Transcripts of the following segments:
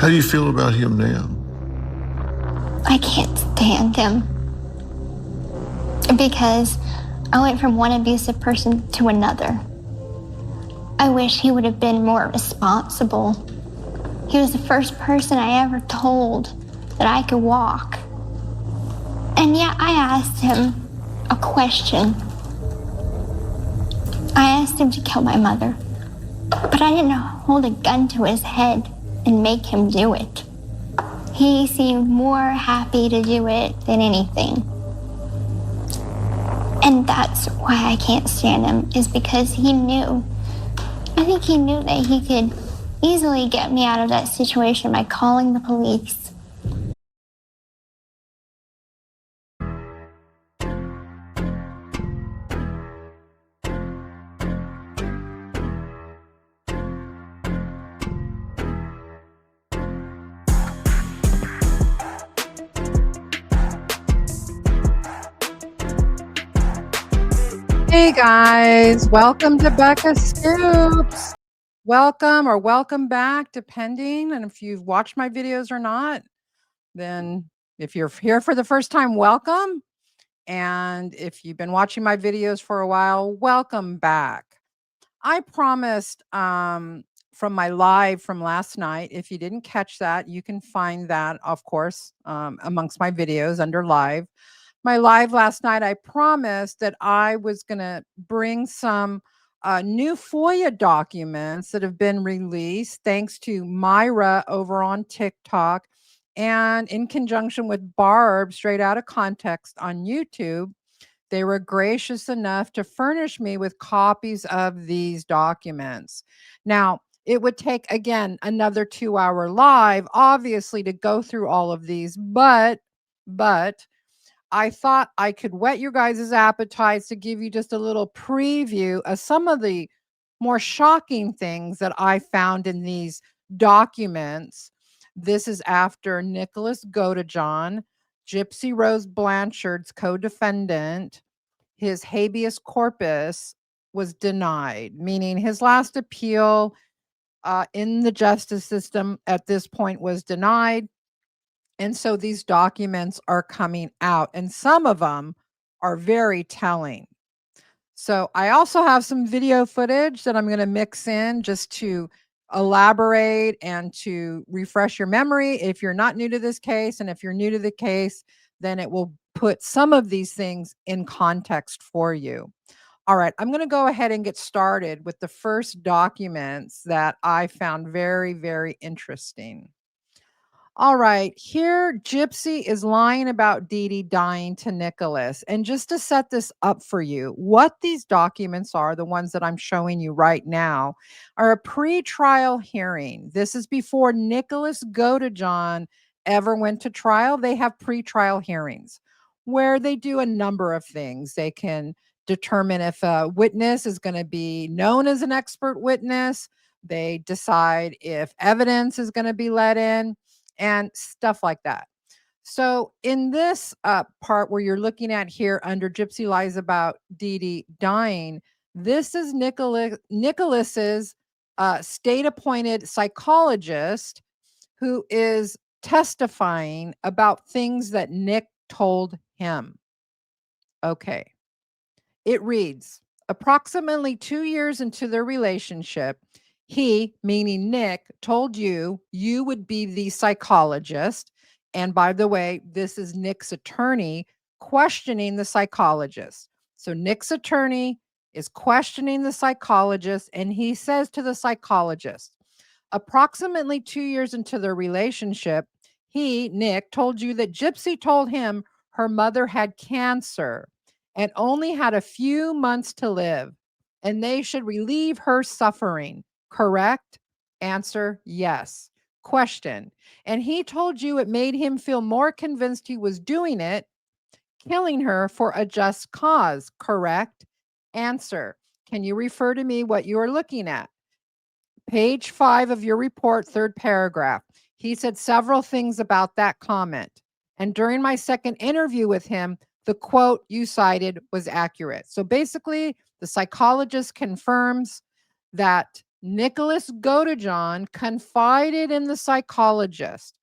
How do you feel about him now? I can't stand him because I went from one abusive person to another. I wish he would have been more responsible. He was the first person I ever told that I could walk. And yet I asked him a question. I asked him to kill my mother, but I didn't hold a gun to his head and make him do it. He seemed more happy to do it than anything. And that's why I can't stand him, is because he knew. I think he knew that he could easily get me out of that situation by calling the police. Hey guys, welcome to Becca Scoops. Welcome back, depending on if you've watched my videos or not. Then if you're here for the first time, welcome. And if you've been watching my videos for a while, welcome back. I promised from my live from last night, if you didn't catch that, you can find that, of course, amongst my videos under live. My live last night, I promised that I was going to bring some new FOIA documents that have been released thanks to Myra over on TikTok and in conjunction with Barb straight out of context on YouTube. They were gracious enough to furnish me with copies of these documents. Now, it would take, again, another 2-hour live, obviously, to go through all of these, but I thought I could whet your guys' appetites to give you just a little preview of some of the more shocking things that I found in these documents. This is after Nicholas Godejohn, Gypsy Rose Blanchard's co-defendant, his habeas corpus was denied, meaning his last appeal in the justice system at this point was denied. And so these documents are coming out, and some of them are very telling. So I also have some video footage that I'm going to mix in just to elaborate and to refresh your memory if you're not new to this case. And if you're new to the case, then it will put some of these things in context for you. All right, I'm going to go ahead and get started with the first documents that I found very, very interesting. All right, here Gypsy is lying about Dee Dee dying to Nicholas. And just to set this up for you, what these documents are, the ones that I'm showing you right now, are a pre-trial hearing. This is before Nicholas Godejohn ever went to trial. They have pre-trial hearings where they do a number of things. They can determine if a witness is going to be known as an expert witness. They decide if evidence is going to be let in and stuff like that. So in this part where you're looking at here under Gypsy lies about Dee Dee dying, this is Nicholas's state-appointed psychologist who is testifying about things that Nick told him. Okay. It reads, approximately 2 years into their relationship, he, meaning Nick, told you you would be the psychologist. And by the way, this is Nick's attorney questioning the psychologist. So Nick's attorney is questioning the psychologist, and he says to the psychologist, approximately 2 years into their relationship, he, Nick, told you that Gypsy told him her mother had cancer and only had a few months to live, and they should relieve her suffering. Correct? Answer, yes. Question, and he told you it made him feel more convinced he was doing it, killing her for a just cause. Correct? Answer, can you refer to me what you are looking at? Page 5 of your report, third paragraph. He said several things about that comment. And during my second interview with him, the quote you cited was accurate. So basically, the psychologist confirms that Nicholas Godejohn confided in the psychologist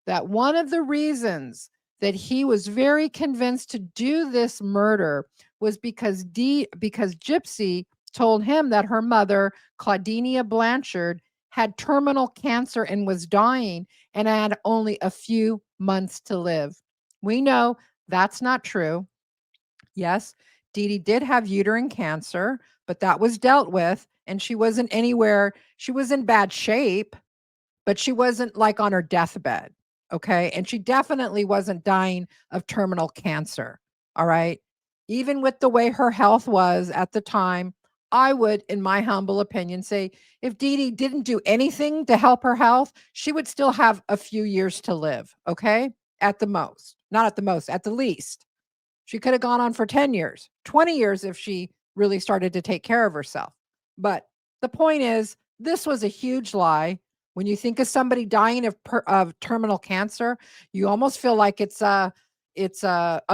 that one of the reasons that he was very convinced to do this murder was because Gypsy told him that her mother, Claudinia Blanchard, had terminal cancer and was dying and had only a few months to live. We know that's not true. Yes, Dee Dee did have uterine cancer, but that was dealt with, and she wasn't anywhere. She was in bad shape, but she wasn't like on her deathbed. Okay. And she definitely wasn't dying of terminal cancer. All right. Even with the way her health was at the time, I would, in my humble opinion, say if Dee Dee didn't do anything to help her health, she would still have a few years to live. Okay. At the most, not at the most, at the least. She could have gone on for 10 years, 20 years if she really started to take care of herself. But the point is, this was a huge lie. When you think of somebody dying of terminal cancer, you almost feel like it's a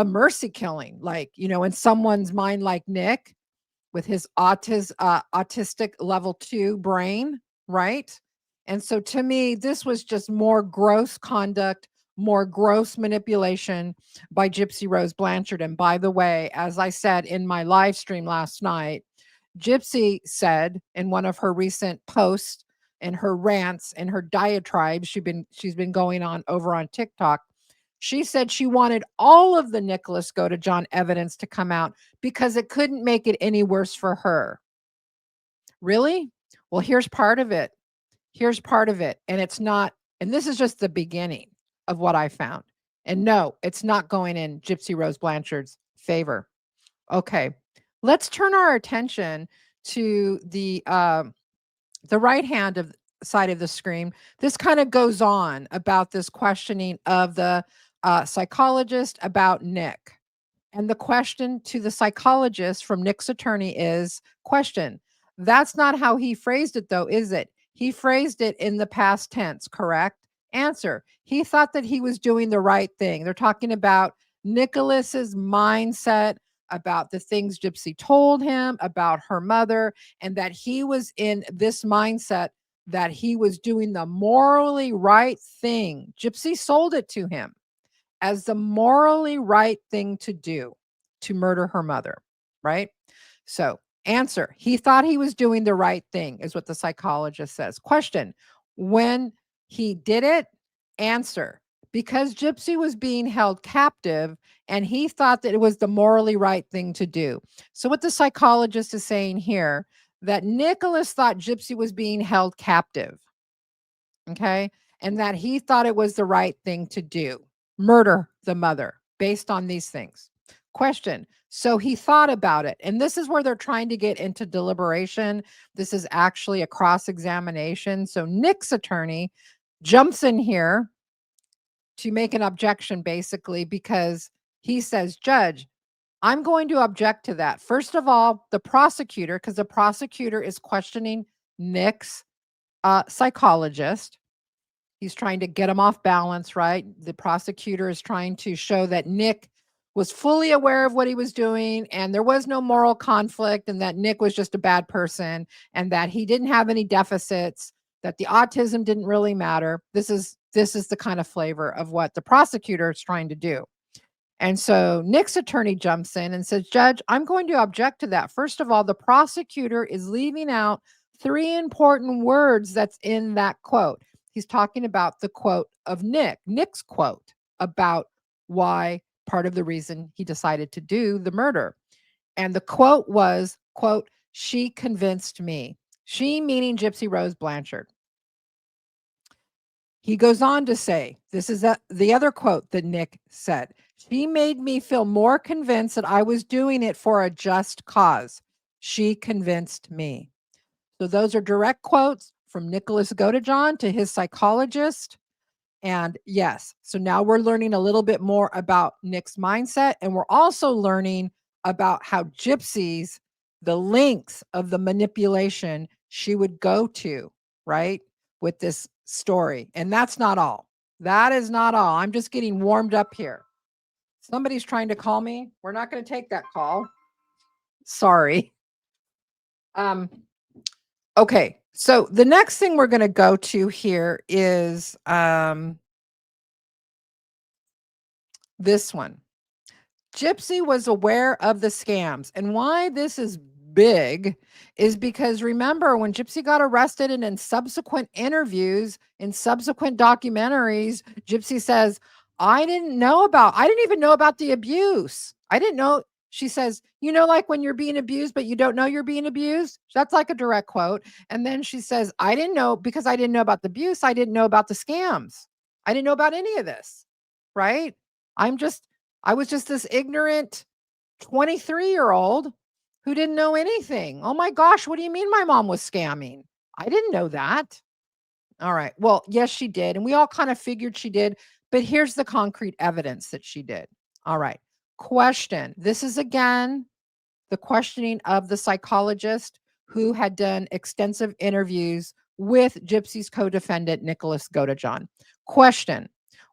mercy killing, like, in someone's mind, like Nick with his autistic level 2 brain, right? And so to me, this was just more gross conduct, more gross manipulation by Gypsy Rose Blanchard. And by the way, as I said in my live stream last night, Gypsy said in one of her recent posts and her rants and her diatribes she's been going on over on TikTok. She said she wanted all of the Nicholas Godejohn evidence to come out because it couldn't make it any worse for her. Really? Well, here's part of it. Here's part of it. And it's not, and this is just the beginning of what I found. And no, it's not going in Gypsy Rose Blanchard's favor. Okay. Let's turn our attention to the right hand of side of the screen. This kind of goes on about this questioning of the psychologist about Nick. And the question to the psychologist from Nick's attorney is, question, that's not how he phrased it though, is it? He phrased it in the past tense, correct? Answer, he thought that he was doing the right thing. They're talking about Nicholas's mindset, about the things Gypsy told him, about her mother, and that he was in this mindset that he was doing the morally right thing. Gypsy sold it to him as the morally right thing to do, to murder her mother, right? So, answer, he thought he was doing the right thing, is what the psychologist says. Question, when he did it, answer, because Gypsy was being held captive and he thought that it was the morally right thing to do. So, what the psychologist is saying here, that Nicholas thought Gypsy was being held captive, okay, and that he thought it was the right thing to do, murder the mother based on these things. Question, so he thought about it, and this is where they're trying to get into deliberation. This is actually a cross-examination. So Nick's attorney jumps in here to make an objection, basically, because he says, Judge, I'm going to object to that. First of all, the prosecutor, because the prosecutor is questioning Nick's psychologist. He's trying to get him off balance, right? The prosecutor is trying to show that Nick was fully aware of what he was doing and there was no moral conflict and that Nick was just a bad person and that he didn't have any deficits, that the autism didn't really matter. This is the kind of flavor of what the prosecutor is trying to do. And so Nick's attorney jumps in and says, Judge, I'm going to object to that. First of all, the prosecutor is leaving out three important words that's in that quote. He's talking about the quote of Nick's quote about why part of the reason he decided to do the murder. And the quote was, quote, she convinced me. She meaning Gypsy Rose Blanchard. He goes on to say, this is the other quote that Nick said. She made me feel more convinced that I was doing it for a just cause. She convinced me. So those are direct quotes from Nicholas Godejohn to his psychologist. And yes, so now we're learning a little bit more about Nick's mindset. And we're also learning about how Gypsy's, the lengths of the manipulation she would go to, right, with this story. And that's not all. That is not all. I'm just getting warmed up here. Somebody's trying to call me. We're not going to take that call. Sorry. Okay. So the next thing we're going to go to here is this one. Gypsy was aware of the scams. And why this is big is because remember when Gypsy got arrested and in subsequent interviews, in subsequent documentaries, Gypsy says, I didn't even know about the abuse. I didn't know. She says, like when you're being abused, but you don't know you're being abused. That's like a direct quote. And then she says, I didn't know because I didn't know about the abuse. I didn't know about the scams. I didn't know about any of this. Right. I'm just I was just this ignorant 23-year-old who didn't know anything. Oh my gosh, what do you mean my mom was scamming? I didn't know that. All right. Well, yes, she did. And we all kind of figured she did. But here's the concrete evidence that she did. All right. Question. This is again the questioning of the psychologist who had done extensive interviews with Gypsy's co-defendant, Nicholas Godejohn. Question.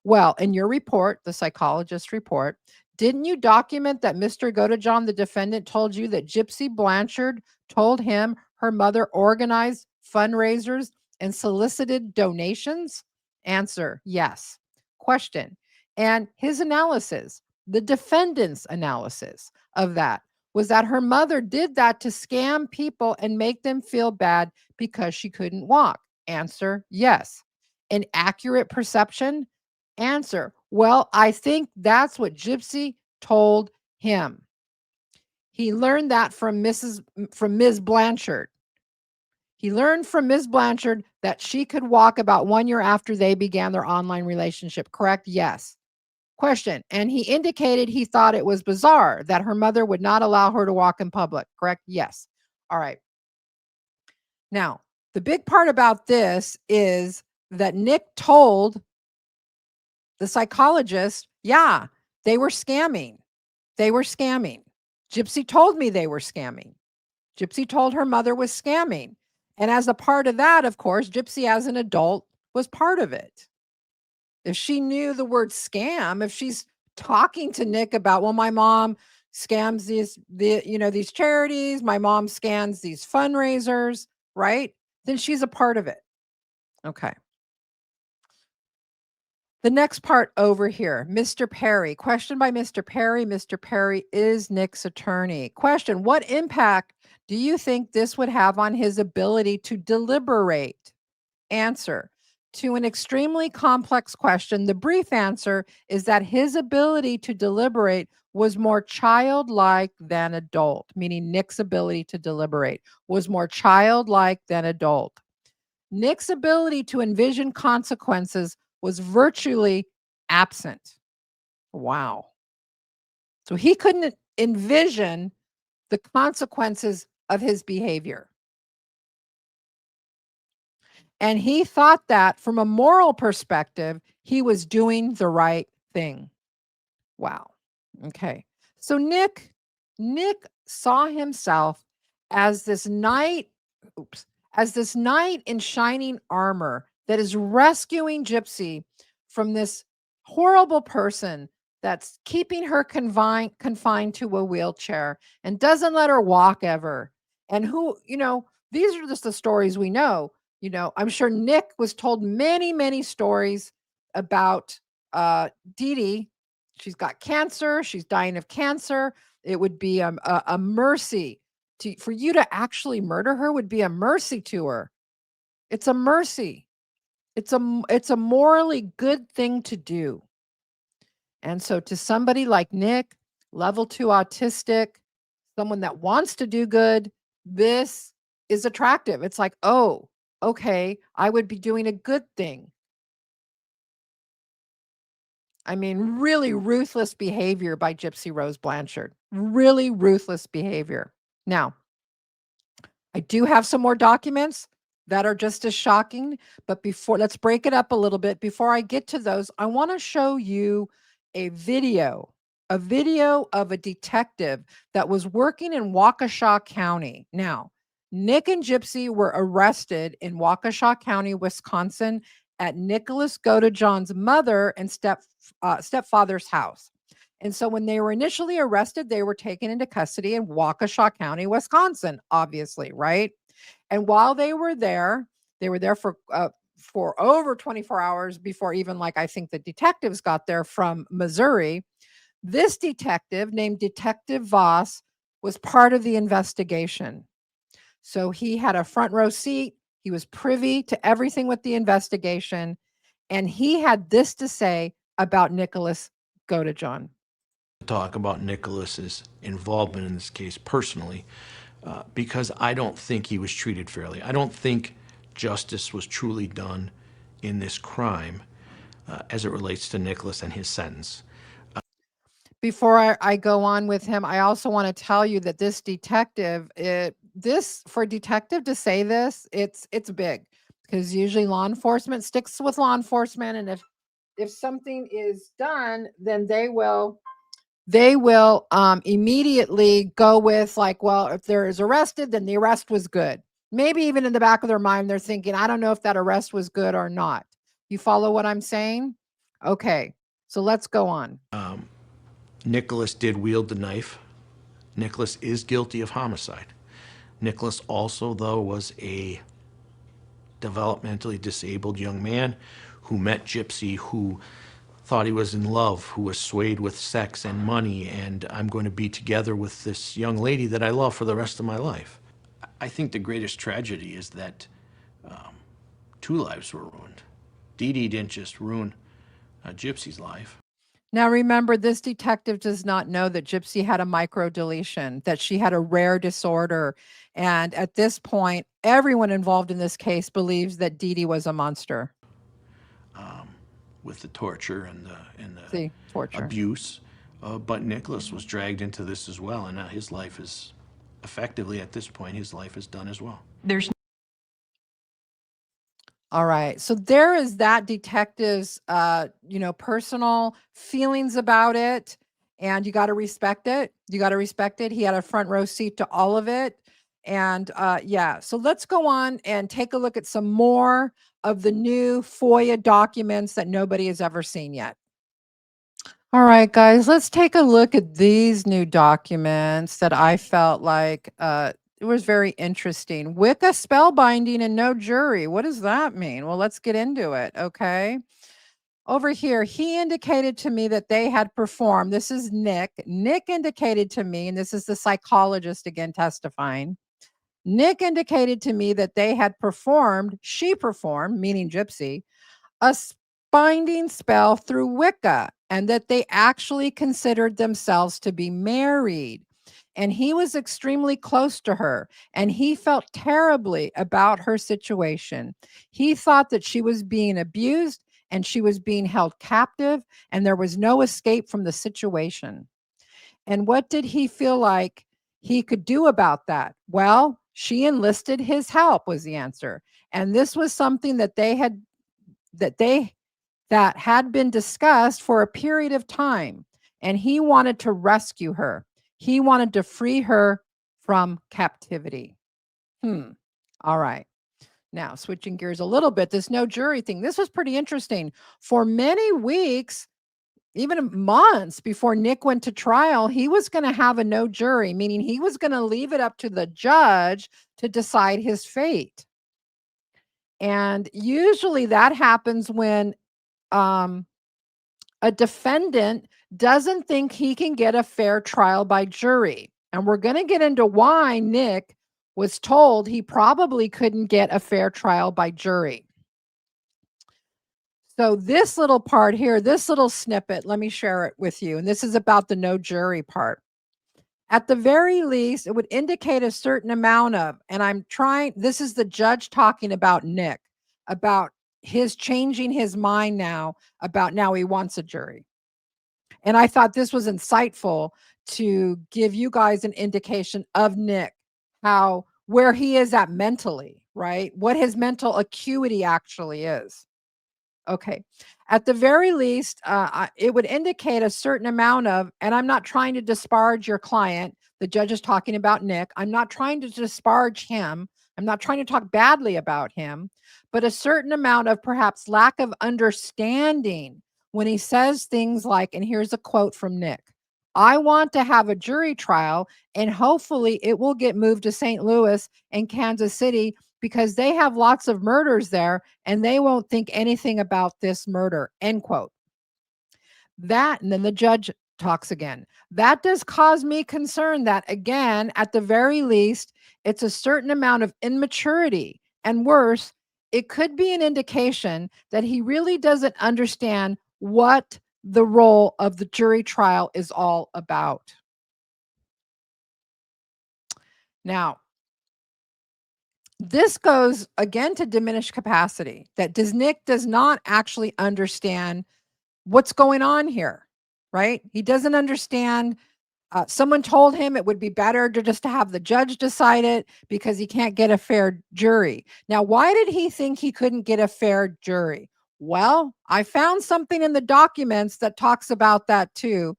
Well, in your report, the psychologist report, didn't you document that Mr. Godejohn, the defendant, told you that Gypsy Blanchard told him her mother organized fundraisers and solicited donations? Answer, yes. Question. And his analysis, the defendant's analysis of that, was that her mother did that to scam people and make them feel bad because she couldn't walk. Answer, yes. An accurate perception? Answer, well, I think that's what Gypsy told him. He learned that from Ms. Blanchard. He learned from Ms. Blanchard that she could walk about 1 year after they began their online relationship. Correct? Yes. Question. And he indicated he thought it was bizarre that her mother would not allow her to walk in public. Correct? Yes. All right. Now, the big part about this is that Nick told the psychologist, yeah, they were scamming. They were scamming. Gypsy told me they were scamming. Gypsy told her mother was scamming. And as a part of that, of course, Gypsy as an adult was part of it. If she knew the word scam, if she's talking to Nick about, well, my mom scams these charities, my mom scams these fundraisers, right? Then she's a part of it. Okay. The next part over here, Mr. Perry. Question by Mr. Perry. Mr. Perry is Nick's attorney. Question, what impact do you think this would have on his ability to deliberate? Answer, to an extremely complex question, the brief answer is that his ability to deliberate was more childlike than adult, meaning Nick's ability to deliberate was more childlike than adult. Nick's ability to envision consequences was virtually absent. Wow. So he couldn't envision the consequences of his behavior. And he thought that from a moral perspective, he was doing the right thing. Wow. Okay. So Nick saw himself as this knight, as this knight in shining armor that is rescuing Gypsy from this horrible person that's keeping her confined to a wheelchair and doesn't let her walk ever. And who, these are just the stories we know. I'm sure Nick was told many, many stories about Dee Dee. She's got cancer. She's dying of cancer. It would be a mercy for you to actually murder her would be a mercy to her. It's a mercy. It's a morally good thing to do. And so to somebody like Nick, level 2 autistic, someone that wants to do good, this is attractive. It's like, oh, okay, I would be doing a good thing. I mean, really ruthless behavior by Gypsy Rose Blanchard. Really ruthless behavior. Now, I do have some more documents that are just as shocking, but let's break it up a little bit. Before I get to those, I want to show you a video of a detective that was working in Waukesha County. Now, Nick and Gypsy were arrested in Waukesha County, Wisconsin at Nicholas Godejohn's mother and stepfather's house. And so when they were initially arrested, they were taken into custody in Waukesha County, Wisconsin, obviously, right? And while they were there for over 24 hours before even, like, I think the detectives got there from Missouri. This detective named Detective Voss was part of the investigation. So he had a front row seat. He was privy to everything with the investigation. And he had this to say about Nicholas Godejohn. Talk about Nicholas's involvement in this case personally, because I don't think he was treated fairly. I don't think justice was truly done in this crime as it relates to Nicholas and his sentence. Before I go on with him, I also want to tell you that this detective, for a detective to say this, it's big, because usually law enforcement sticks with law enforcement, and if something is done, then they will immediately go with, like, well, if there is arrested, then the arrest was good. Maybe even in the back of their mind, they're thinking, I don't know if that arrest was good or not. You follow what I'm saying? Okay, so let's go on. Nicholas did wield the knife. Nicholas is guilty of homicide. Nicholas also, though, was a developmentally disabled young man who met Gypsy, who thought he was in love, who was swayed with sex and money, and I'm going to be together with this young lady that I love for the rest of my life. I think the greatest tragedy is that two lives were ruined. Dee Dee didn't just ruin Gypsy's life. Now, remember, this detective does not know that Gypsy had a microdeletion, that she had a rare disorder. And at this point, everyone involved in this case believes that Dee Dee was a monster. With the torture and the See, torture. abuse, but Nicholas was dragged into this as well, and his life is effectively, at this point, his life is done as well. All right. So there is that detective's, personal feelings about it, and you got to respect it. You got to respect it. He had a front row seat to all of it. And yeah, so let's go on and take a look at some more of the new FOIA documents that nobody has ever seen yet. All right, guys, let's take a look at these new documents that I felt like it was very interesting. Wicca spellbinding and no jury. What does that mean? Well, let's get into it. Okay. Over here, he indicated to me that they had performed. This is Nick. Nick indicated to me, and this is the psychologist again testifying. Nick indicated to me that they had performed, she performed, meaning Gypsy, a binding spell through Wicca, and that they actually considered themselves to be married. And he was extremely close to her, and he felt terribly about her situation. He thought that she was being abused and she was being held captive, and there was no escape from the situation. And what did he feel like he could do about that? Well, she enlisted his help, was the answer. And this was something that that had been discussed for a period of time, and he wanted to rescue her. He wanted to free her from captivity. All right. Now, switching gears a little bit, this no jury thing, this was pretty interesting. For many weeks, even months before Nick went to trial, he was going to have a no jury, meaning he was going to leave it up to the judge to decide his fate. And usually that happens when a defendant doesn't think he can get a fair trial by jury. And we're going to get into why Nick was told he probably couldn't get a fair trial by jury. So this little part here, this little snippet, let me share it with you. And this is about the no jury part. At the very least, it would indicate a certain amount of, this is the judge talking about Nick, about his changing his mind now, about now he wants a jury. And I thought this was insightful to give you guys an indication of Nick, where he is at mentally, right? What his mental acuity actually is. Okay. At the very least, it would indicate a certain amount of, and I'm not trying to disparage your client. The judge is talking about Nick. I'm not trying to disparage him. I'm not trying to talk badly about him, but a certain amount of perhaps lack of understanding when he says things like, and here's a quote from Nick, I want to have a jury trial, and hopefully it will get moved to St. Louis and Kansas City because they have lots of murders there and they won't think anything about this murder, end quote. That, and then the judge talks again. That does cause me concern that, again, at the very least, it's a certain amount of immaturity. And worse, it could be an indication that he really doesn't understand what the role of the jury trial is all about. Now, this goes again to diminished capacity, that Nick does not actually understand what's going on here, right? He doesn't understand. Someone told him it would be better to just to have the judge decide it because he can't get a fair jury. Now, why did he think he couldn't get a fair jury? Well, I found something in the documents that talks about that too.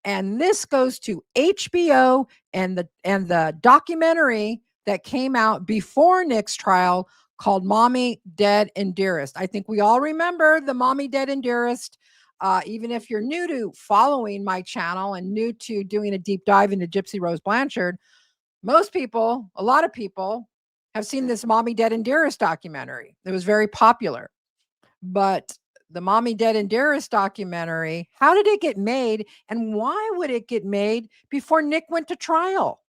And this goes to HBO and the documentary that came out before Nick's trial called Mommy, Dead, and Dearest. I think we all remember the Mommy, Dead, and Dearest. Even if you're new to following my channel and new to doing a deep dive into Gypsy Rose Blanchard, most people, a lot of people, have seen this Mommy, Dead, and Dearest documentary. It was very popular. But the Mommy, Dead, and Dearest documentary, how did it get made? And why would it get made before Nick went to trial?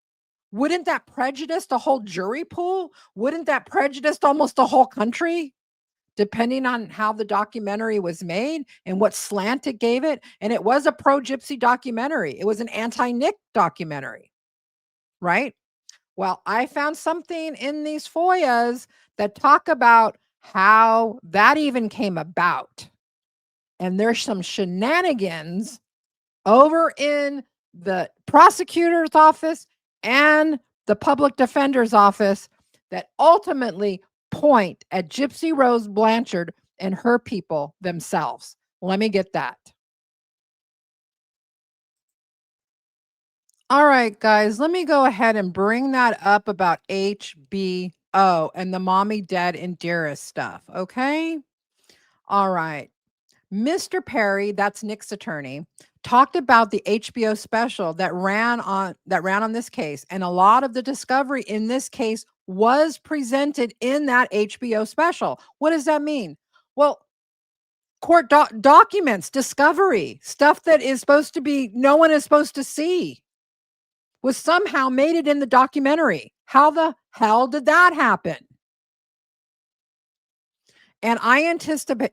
Wouldn't that prejudice the whole jury pool? Wouldn't that prejudice almost the whole country? Depending on how the documentary was made and what slant it gave it. And it was a pro-gypsy documentary. It was an anti-Nick documentary, right? Well, I found something in these FOIAs that talk about how that even came about. And there's some shenanigans over in the prosecutor's office and the public defender's office that ultimately point at Gypsy Rose Blanchard and her people themselves. Let me get that. All right, guys, let me go ahead and bring that up about HBO and the Mommy, Dead, and Dearest stuff. Okay. All right. Mr. Perry, that's Nick's attorney, talked about the HBO special that ran on this case, and a lot of the discovery in this case was presented in that HBO special. What does that mean? Well, court documents, discovery, stuff that is supposed to be no one is supposed to see was somehow made it in the documentary. How the hell did that happen? And I anticipate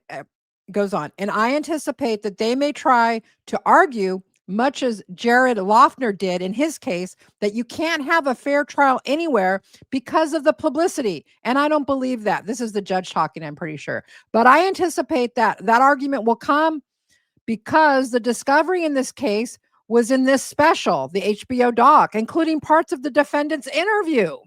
goes on, and I anticipate that they may try to argue, much as Jared Loeffner did in his case, that you can't have a fair trial anywhere because of the publicity. And I don't believe that. This is the judge talking, I'm pretty sure. But I anticipate that that argument will come because the discovery in this case was in this special, the HBO doc, including parts of the defendant's interview.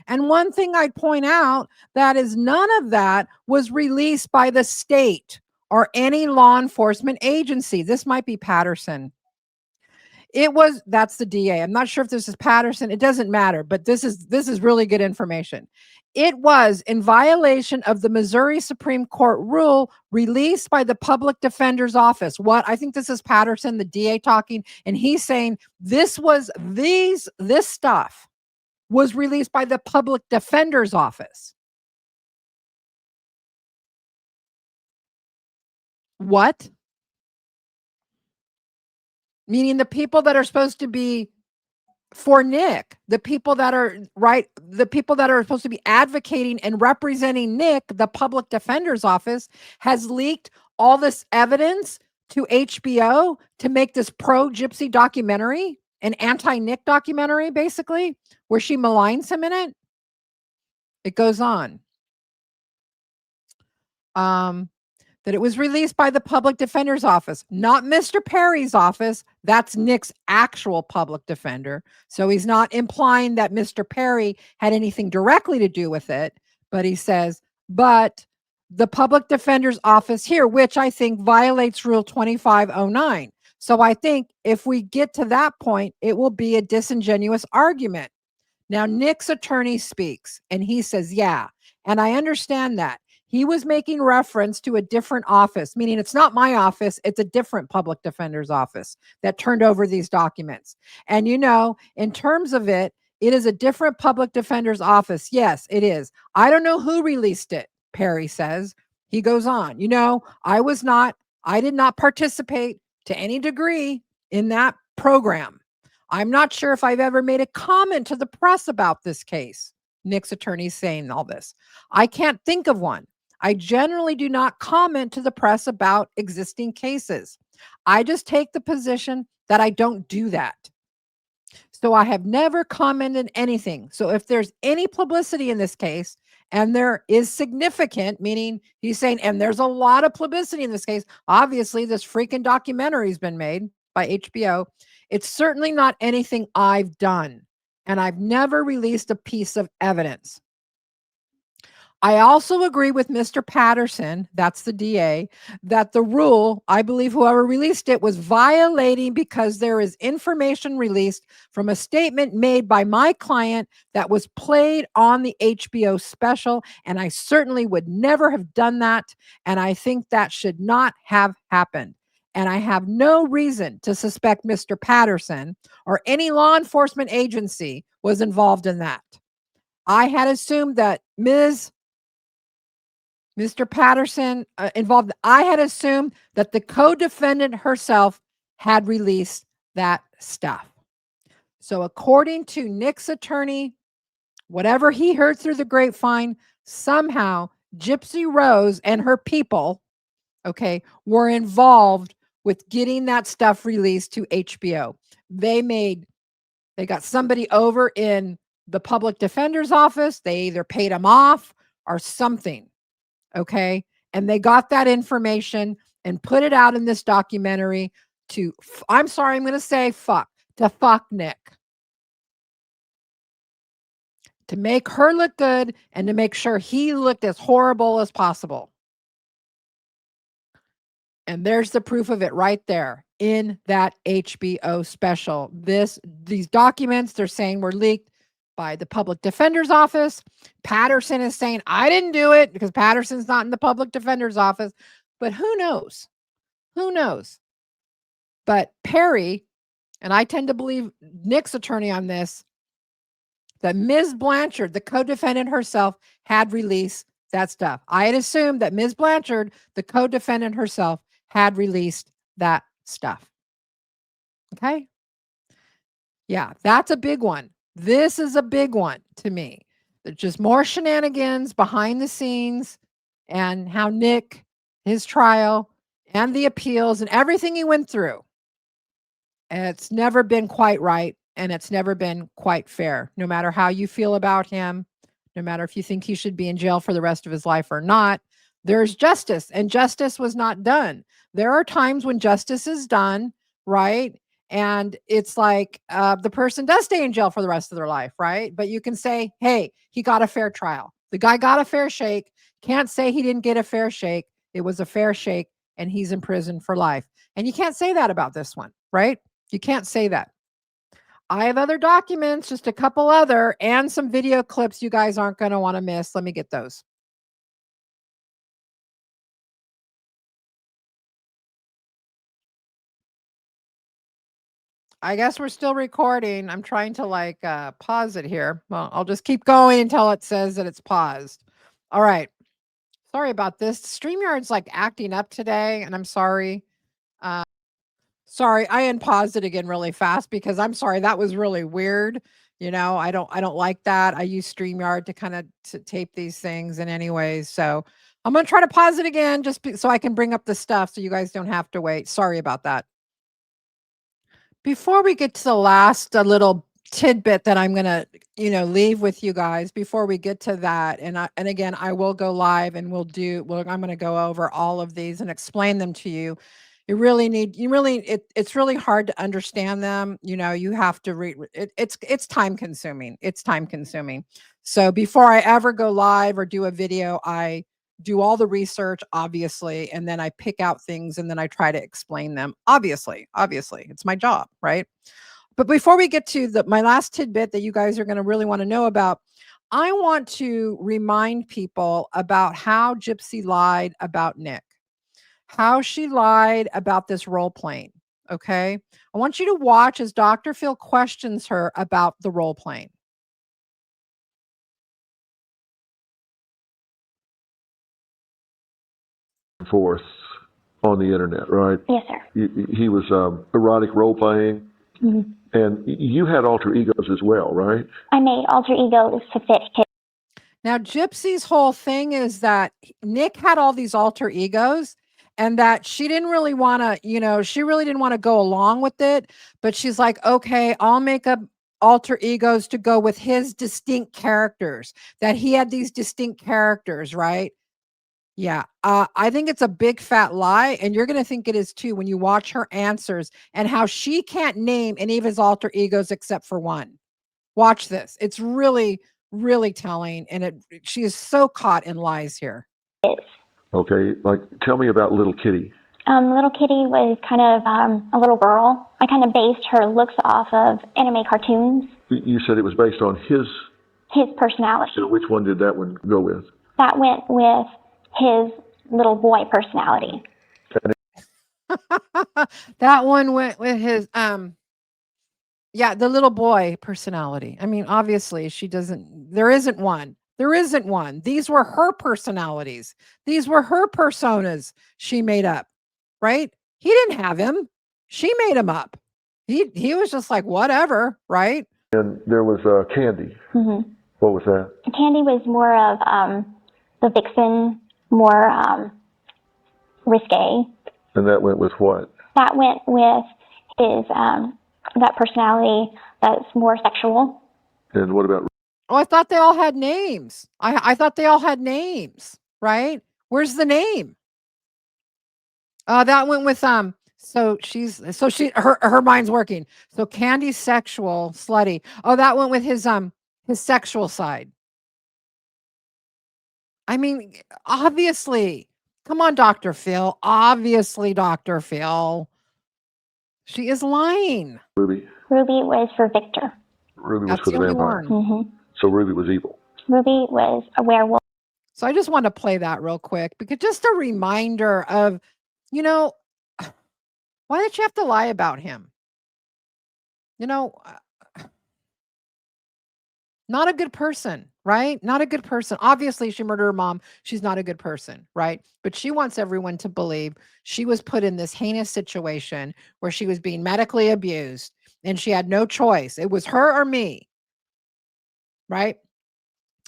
And one thing I'd point out that is none of that was released by the state or any law enforcement agency. This might be Patterson. That's the DA. I'm not sure if this is Patterson. It doesn't matter, but this is really good information. It was in violation of the Missouri Supreme Court rule released by the public defender's office. I think this is Patterson, the DA talking, and he's saying this stuff was released by the public defender's office. What? Meaning the people that are supposed to be for Nick, the people that are supposed to be advocating and representing Nick, the public defender's office, has leaked all this evidence to HBO to make this pro-Gypsy documentary, an anti-Nick documentary, basically, where she maligns him in it. It goes on. That it was released by the public defender's office, not Mr. Perry's office. That's Nick's actual public defender. So he's not implying that Mr. Perry had anything directly to do with it, but he says, but the public defender's office here, which I think violates Rule 2509. So I think if we get to that point, it will be a disingenuous argument. Now, Nick's attorney speaks and he says, yeah, and I understand that. He was making reference to a different office, meaning it's not my office, it's a different public defender's office that turned over these documents. And in terms of it, it is a different public defender's office. Yes, it is. I don't know who released it, Perry says. He goes on, I did not participate to any degree in that program. I'm not sure if I've ever made a comment to the press about this case. Nick's attorney saying all this. I can't think of one. I generally do not comment to the press about existing cases. I just take the position that I don't do that. So I have never commented anything. So if there's any publicity in this case, and there is significant, meaning he's saying, and there's a lot of publicity in this case, obviously this freaking documentary's been made by HBO. It's certainly not anything I've done. And I've never released a piece of evidence. I also agree with Mr. Patterson, that's the DA, that the rule, I believe whoever released it was violating because there is information released from a statement made by my client that was played on the HBO special, and I certainly would never have done that, and I think that should not have happened. And I have no reason to suspect Mr. Patterson or any law enforcement agency was involved in that. I had assumed that Mr. Patterson involved. I had assumed that the co-defendant herself had released that stuff. So according to Nick's attorney, whatever he heard through the grapevine, somehow Gypsy Rose and her people, were involved with getting that stuff released to HBO. They got somebody over in the public defender's office. They either paid him off or something. Okay. And they got that information and put it out in this documentary to, I'm sorry, I'm going to say to fuck Nick. To make her look good and to make sure he looked as horrible as possible. And there's the proof of it right there in that HBO special. These documents they're saying were leaked by the public defender's office. Patterson is saying, I didn't do it because Patterson's not in the public defender's office. But who knows? Who knows? But Perry, and I tend to believe Nick's attorney on this, that Ms. Blanchard, the co-defendant herself, had released that stuff. I had assumed that Ms. Blanchard, the co-defendant herself, had released that stuff. Okay? Yeah, that's a big one. This is a big one to me. There's just more shenanigans behind the scenes and how Nick, his trial, and the appeals and everything he went through. And it's never been quite right, and it's never been quite fair. No matter how you feel about him, no matter if you think he should be in jail for the rest of his life or not, there's justice, and justice was not done. There are times when justice is done, right? And it's like the person does stay in jail for the rest of their life, right? But you can say, hey, he got a fair trial. The guy got a fair shake. Can't say he didn't get a fair shake. It was a fair shake, and he's in prison for life. And you can't say that about this one, right? You can't say that. I have other documents, just a couple other, and some video clips you guys aren't going to want to miss. Let me get those. I guess we're still recording. I'm trying to pause it here. Well, I'll just keep going until it says that it's paused. All right. Sorry about this. StreamYard's acting up today, and I'm sorry. Sorry, I unpaused it again really fast because I'm sorry, that was really weird. I don't like that. I use StreamYard to kind of tape these things in anyways. So I'm going to try to pause it again so I can bring up the stuff so you guys don't have to wait. Sorry about that. Before we get to the last little tidbit that I'm going to, leave with you guys before we get to that. And again, I will go live and I'm going to go over all of these and explain them to you. It's really hard to understand them. You have to read it's time consuming. It's time consuming. So before I ever go live or do a video, I do all the research, obviously, and then I pick out things and then I try to explain them. Obviously, it's my job, right? But before we get to my last tidbit that you guys are going to really want to know about, I want to remind people about how Gypsy lied about Nick, how she lied about this role playing. Okay. I want you to watch as Dr. Phil questions her about the role playing. Forth on the internet, right? Yes, sir. He was erotic role playing, Mm-hmm. and you had alter egos as well, right? I made alter egos to fit his. Now, Gypsy's whole thing is that Nick had all these alter egos and that she didn't really want to, she really didn't want to go along with it. But she's like, okay, I'll make up alter egos to go with his distinct characters, that he had these distinct characters, right? Yeah. I think it's a big fat lie. And you're going to think it is too when you watch her answers and how she can't name any of his alter egos except for one. Watch this. It's really, really telling. And she is so caught in lies here. Okay, like tell me about Little Kitty. Little Kitty was kind of a little girl. I kind of based her looks off of anime cartoons. You said it was based on His personality. So which one did that one go with? That went with his little boy personality. That one went with his the little boy personality. I mean, obviously there isn't one. There isn't one. These were her personalities. These were her personas she made up, right? He didn't have him. She made him up. He was just like, whatever, right? And there was Candy. Mm-hmm. What was that? Candy was more of the vixen, more risque. And that went with what? That went with his that personality that's more sexual. And what about? Oh, I thought they all had names. I thought they all had names, right? Where's the name? That went with her mind's working. So Candy's sexual, slutty. Oh, that went with his sexual side. I mean, obviously. Come on, Dr. Phil. Obviously, Dr. Phil. She is lying. Ruby. Ruby was for Victor. Ruby was That's for the only vampire. one. Mm-hmm. So Ruby was evil. Ruby was a werewolf. So I just want to play that real quick because just a reminder of, why did you have to lie about him? Not a good person, right? Not a good person. Obviously, she murdered her mom. She's not a good person, right? But she wants everyone to believe she was put in this heinous situation where she was being medically abused and she had no choice. It was her or me, right?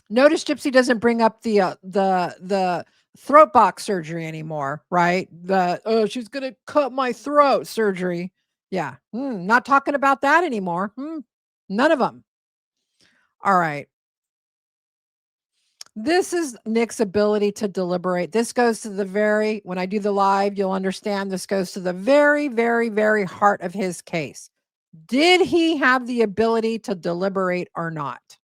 Notice Gypsy doesn't bring up the throat box surgery anymore, right? She's gonna cut my throat surgery. Yeah, not talking about that anymore. None of them. All right. This is Nick's ability to deliberate. This goes to when I do the live, you'll understand this goes to the very, very, very heart of his case. Did he have the ability to deliberate or not?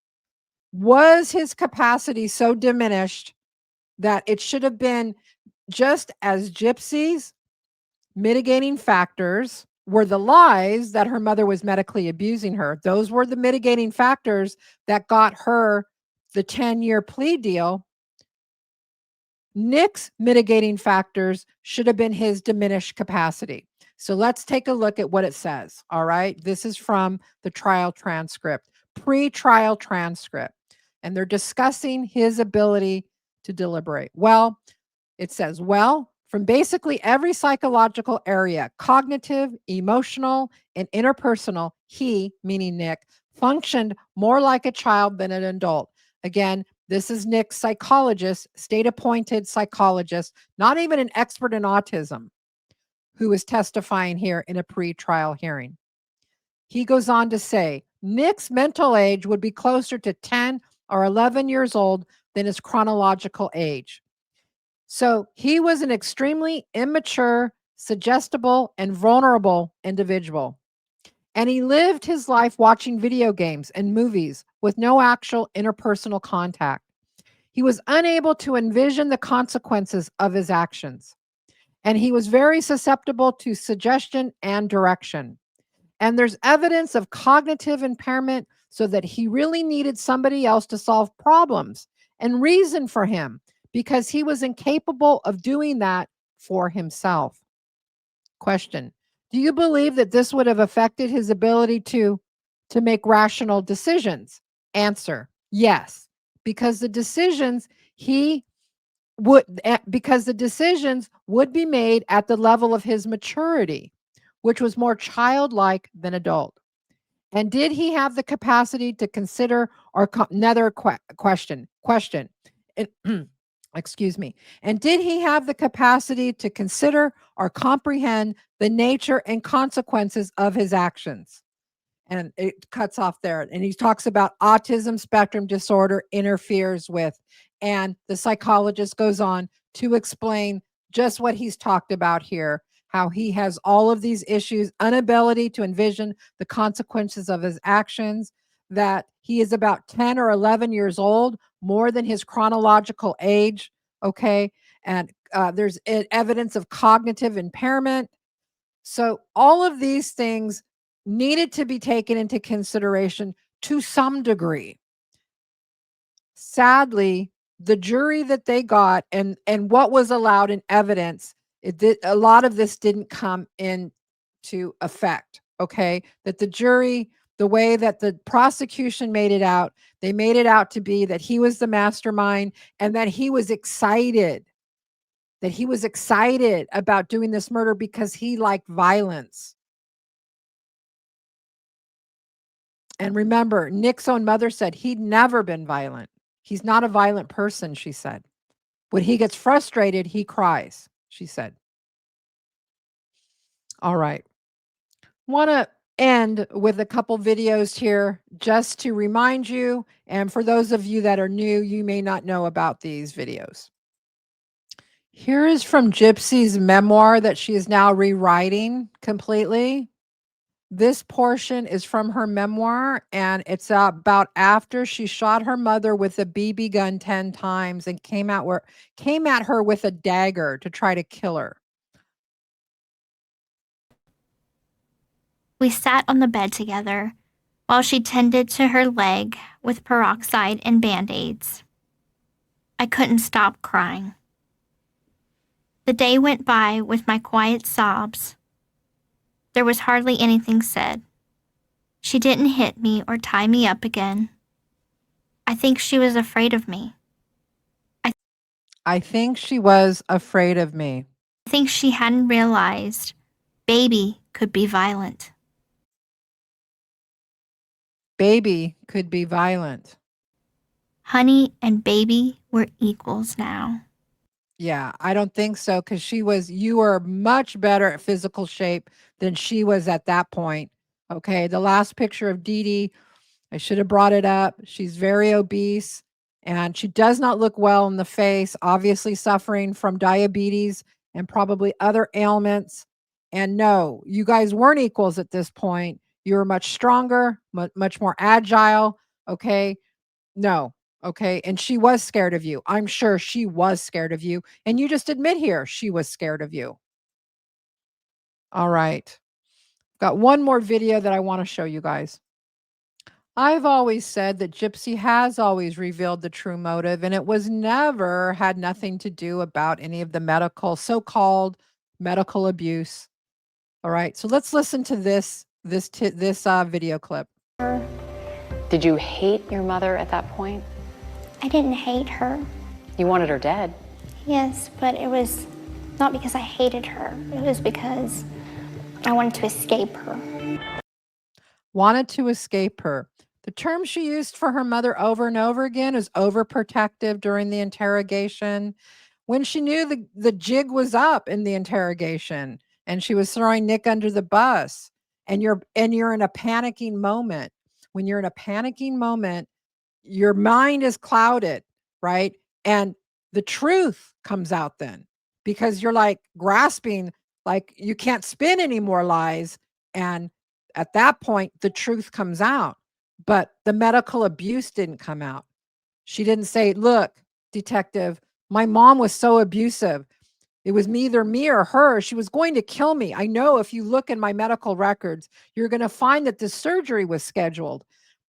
Was his capacity so diminished that it should have been just as Gypsy's mitigating factors were the lies that her mother was medically abusing her? Those were the mitigating factors that got her the 10-year plea deal. Nick's mitigating factors should have been his diminished capacity. So let's take a look at what it says. All right. This is from the trial transcript, pre-trial transcript. And they're discussing his ability to deliberate. Well, it says, from basically every psychological area, cognitive, emotional, and interpersonal, he, meaning Nick, functioned more like a child than an adult. Again, this is Nick's psychologist, state-appointed psychologist, not even an expert in autism, who is testifying here in a pre-trial hearing. He goes on to say, Nick's mental age would be closer to 10 or 11 years old than his chronological age. So he was an extremely immature, suggestible, and vulnerable individual. And he lived his life watching video games and movies with no actual interpersonal contact. He was unable to envision the consequences of his actions. And he was very susceptible to suggestion and direction. And there's evidence of cognitive impairment, so that he really needed somebody else to solve problems and reason for him because he was incapable of doing that for himself. Question: do you believe that this would have affected his ability to make rational decisions? Answer: yes, because the decisions would be made at the level of his maturity, which was more childlike than adult. And did he have the capacity to consider or another question? And, excuse me. And did he have the capacity to consider or comprehend the nature and consequences of his actions? And it cuts off there. And he talks about autism spectrum disorder interferes with. And the psychologist goes on to explain just what he's talked about here, how he has all of these issues, inability to envision the consequences of his actions, that he is about 10 or 11 years old, more than his chronological age. Okay. And there's evidence of cognitive impairment. So all of these things needed to be taken into consideration to some degree. Sadly, the jury that they got and what was allowed in evidence, a lot of this didn't come into effect. Okay, that the jury, the way that the prosecution made it out, they made it out to be that he was the mastermind and that he was excited. That he was excited about doing this murder because he liked violence. And remember, Nick's own mother said he'd never been violent. He's not a violent person, she said. When he gets frustrated, he cries, she said. All right. Want to end with a couple videos here just to remind you. And for those of you that are new, you may not know about these videos. Here is from Gypsy's memoir that she is now rewriting completely. This portion is from her memoir, and it's about after she shot her mother with a BB gun 10 times and came at her with a dagger to try to kill her. We sat on the bed together while she tended to her leg with peroxide and Band-Aids. I couldn't stop crying. The day went by with my quiet sobs. There was hardly anything said. She didn't hit me or tie me up again. I think she was afraid of me. I think she was afraid of me. I think she hadn't realized baby could be violent. Baby could be violent. Honey and baby were equals now. Yeah, I don't think so, because you were much better at physical shape than she was at that point. Okay, the last picture of Dee Dee, I should have brought it up. She's very obese and she does not look well in the face, obviously suffering from diabetes and probably other ailments. And no, you guys weren't equals at this point. You were much stronger, much more agile. Okay, no. Okay. And she was scared of you. I'm sure she was scared of you. And you just admit here she was scared of you. All right. Got one more video that I want to show you guys. I've always said that Gypsy has always revealed the true motive, and it was never had nothing to do about any of the so-called medical abuse. All right. So let's listen to this video clip. Did you hate your mother at that point? I didn't hate her. You wanted her dead. Yes, but it was not because I hated her. It was because I wanted to escape her. Wanted to escape her. The term she used for her mother over and over again is overprotective during the interrogation. When she knew the jig was up in the interrogation and she was throwing Nick under the bus, and you're in a panicking moment. When you're in a panicking moment, your mind is clouded, right? And the truth comes out then, because you're like grasping, like you can't spin any more lies. And at that point, the truth comes out. But the medical abuse didn't come out. She didn't say, look, detective, my mom was so abusive. It was neither me or her. She was going to kill me. I know if you look in my medical records, you're going to find that the surgery was scheduled.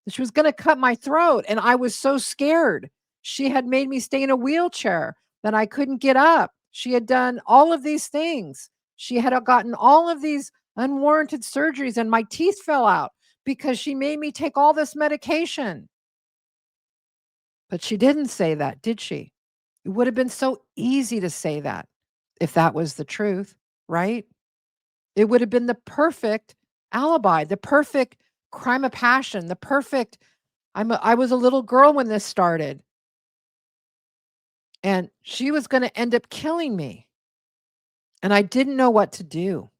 that she was going to cut my throat. And I was so scared. She had made me stay in a wheelchair, that I couldn't get up. She had done all of these things. She had gotten all of these unwarranted surgeries, and my teeth fell out because she made me take all this medication. But she didn't say that, did she? It would have been so easy to say that if that was the truth, right? It would have been the perfect alibi, the perfect crime of passion, the perfect I was a little girl when this started. And she was going to end up killing me. And I didn't know what to do.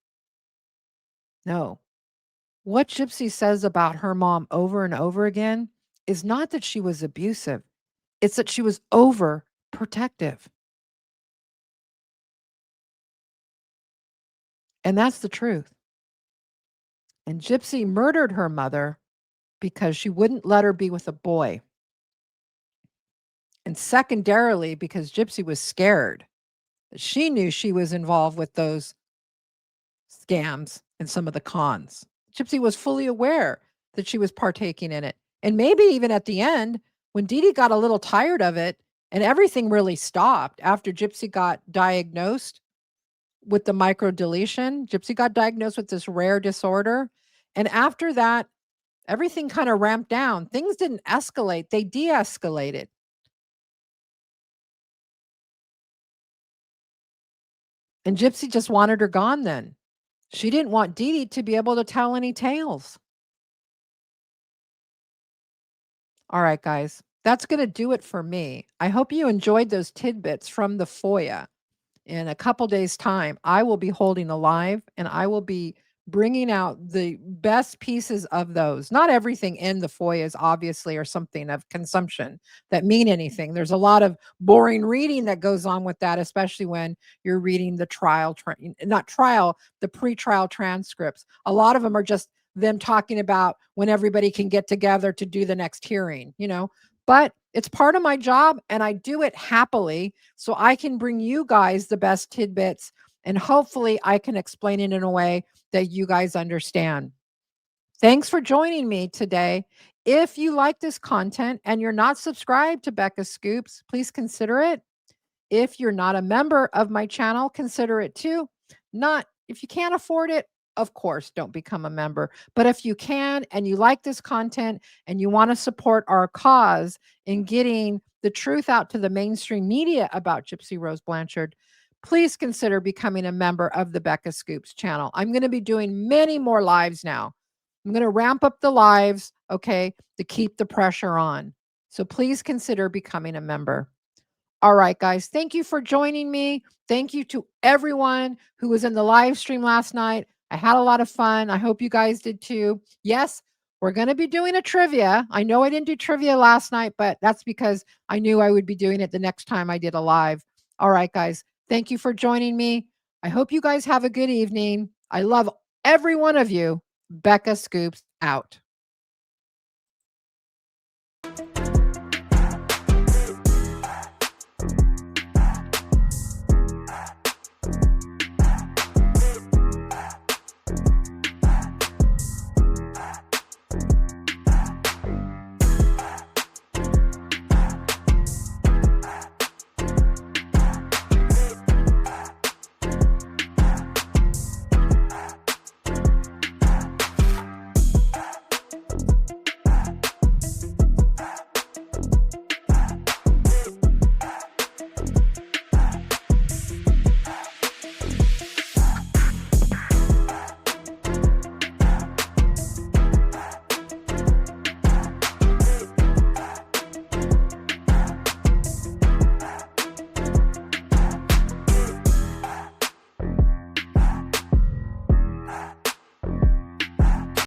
No. What Gypsy says about her mom over and over again is not that she was abusive. It's that she was overprotective. And that's the truth. And Gypsy murdered her mother because she wouldn't let her be with a boy. And secondarily, because Gypsy was scared. She knew she was involved with those scams and some of the cons. Gypsy was fully aware that she was partaking in it. And maybe even at the end, when Dee Dee got a little tired of it and everything really stopped after Gypsy got diagnosed with the microdeletion, Gypsy got diagnosed with this rare disorder. And after that, everything kind of ramped down. Things didn't escalate, they de-escalated. And Gypsy just wanted her gone then. She didn't want Dee Dee to be able to tell any tales. All right, guys, that's going to do it for me. I hope you enjoyed those tidbits from the FOIA. In a couple days' time, I will be holding a live and I will be bringing out the best pieces of those. Not everything in the FOIAs obviously are something of consumption that mean anything. There's a lot of boring reading that goes on with that, especially when you're reading the the pre-trial transcripts. A lot of them are just them talking about when everybody can get together to do the next hearing, but it's part of my job and I do it happily so I can bring you guys the best tidbits and hopefully I can explain it in a way that you guys understand. Thanks for joining me today. If you like this content and you're not subscribed to Becca Scoops, please consider it. If you're not a member of my channel, consider it too. If you can't afford it, of course, don't become a member. But if you can and you like this content and you want to support our cause in getting the truth out to the mainstream media about Gypsy Rose Blanchard, please consider becoming a member of the Becca Scoops channel. I'm going to be doing many more lives now. I'm going to ramp up the lives, okay, to keep the pressure on. So please consider becoming a member. All right, guys, thank you for joining me. Thank you to everyone who was in the live stream last night. I had a lot of fun. I hope you guys did too. Yes, we're going to be doing a trivia. I know I didn't do trivia last night, but that's because I knew I would be doing it the next time I did a live. All right, guys, thank you for joining me. I hope you guys have a good evening. I love every one of you. Becca Scoops out.